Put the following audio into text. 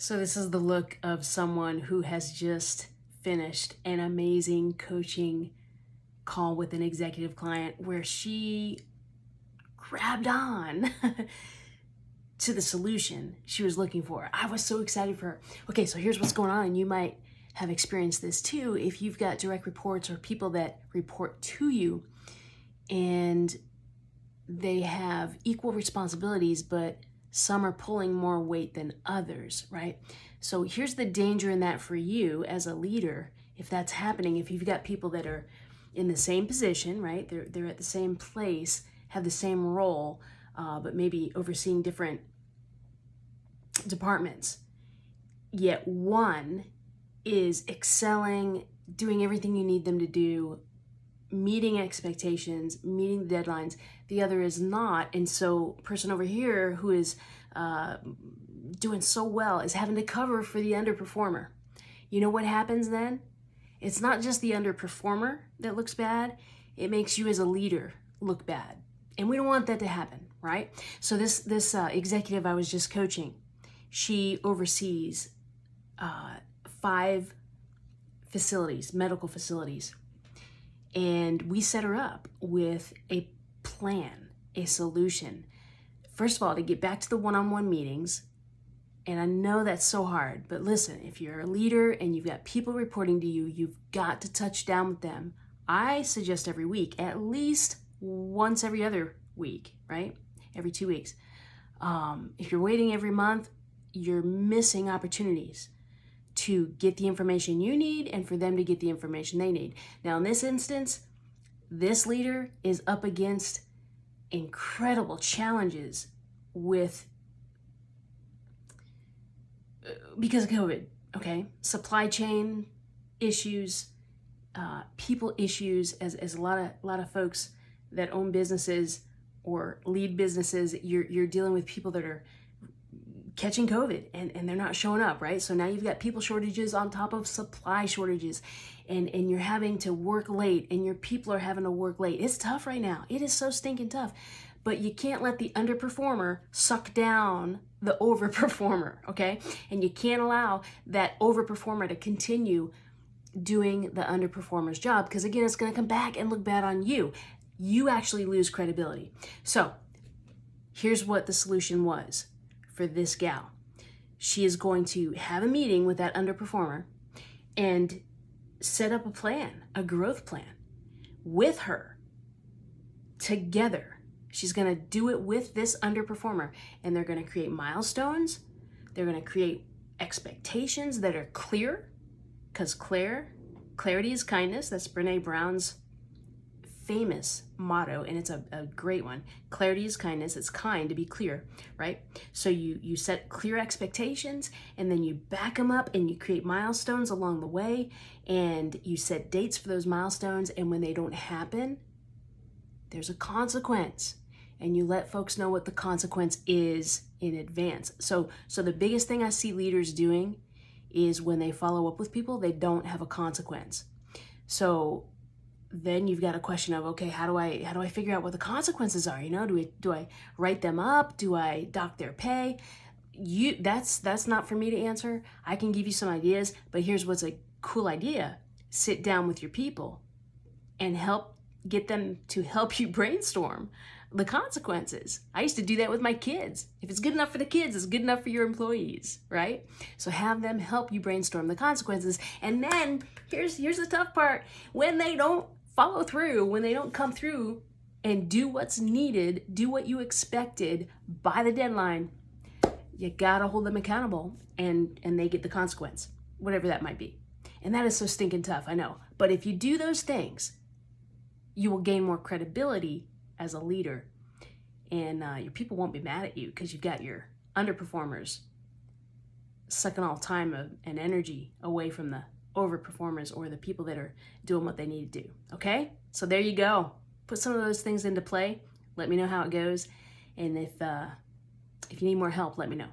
So this is the look of someone who has just finished an amazing coaching call with an executive client where she grabbed on to the solution she was looking for. I was so excited for her. Okay, so here's what's going on, and you might have experienced this too if you've got direct reports or people that report to you and they have equal responsibilities, but some are pulling more weight than others, right? So here's the danger in that for you as a leader. If that's happening, if you've got people that are in the same position, right? They're at the same place, have the same role, but maybe overseeing different departments. Yet one is excelling, doing everything you need them to do, meeting expectations, meeting the deadlines. The other is not. And so person over here who is doing so well is having to cover for the underperformer. You know what happens then? It's not just the underperformer that looks bad. It makes you as a leader look bad. And we don't want that to happen, right? So this executive I was just coaching, she oversees 5 facilities, medical facilities. And we set her up with a plan, a solution. First of all, to get back to the one-on-one meetings. And I know that's so hard, but listen, if you're a leader and you've got people reporting to you, you've got to touch down with them. I suggest every week, at least once every other week, right? Every 2 weeks. If you're waiting every month, you're missing opportunities to get the information you need and for them to get the information they need. Now, in this instance, this leader is up against incredible challenges because of COVID, okay? Supply chain issues, people issues, as a lot of folks that own businesses or lead businesses, you're dealing with people that are catching COVID and they're not showing up, right? So now you've got people shortages on top of supply shortages and you're having to work late and your people are having to work late. It's tough right now. It is so stinking tough. But you can't let the underperformer suck down the overperformer, okay? And you can't allow that overperformer to continue doing the underperformer's job because again, it's gonna come back and look bad on you. You actually lose credibility. So here's what the solution was for this gal. She is going to have a meeting with that underperformer and set up a plan, a growth plan with her together. She's going to do it with this underperformer and they're going to create milestones. They're going to create expectations that are clear because clarity is kindness. That's Brene Brown's famous motto, and it's a great one. Clarity is kindness. It's kind to be clear, right? So you set clear expectations and then you back them up and you create milestones along the way and you set dates for those milestones, and when they don't happen, there's a consequence and you let folks know what the consequence is in advance. So the biggest thing I see leaders doing is when they follow up with people, they don't have a consequence. So then you've got a question of, okay, how do I figure out what the consequences are? You know, do I write them up? Do I dock their pay? That's not for me to answer. I can give you some ideas, but here's what's a cool idea. Sit down with your people and get them to help you brainstorm the consequences. I used to do that with my kids. If it's good enough for the kids, it's good enough for your employees, right? So have them help you brainstorm the consequences. And then here's the tough part. When they don't follow through, when they don't come through and do what's needed, do what you expected by the deadline, you gotta hold them accountable and they get the consequence, whatever that might be. And that is so stinking tough, I know. But if you do those things, you will gain more credibility as a leader, and your people won't be mad at you because you've got your underperformers sucking all time and energy away from the overperformers or the people that are doing what they need to do. Okay, so there you go. Put some of those things into play. Let me know how it goes, and if you need more help, let me know.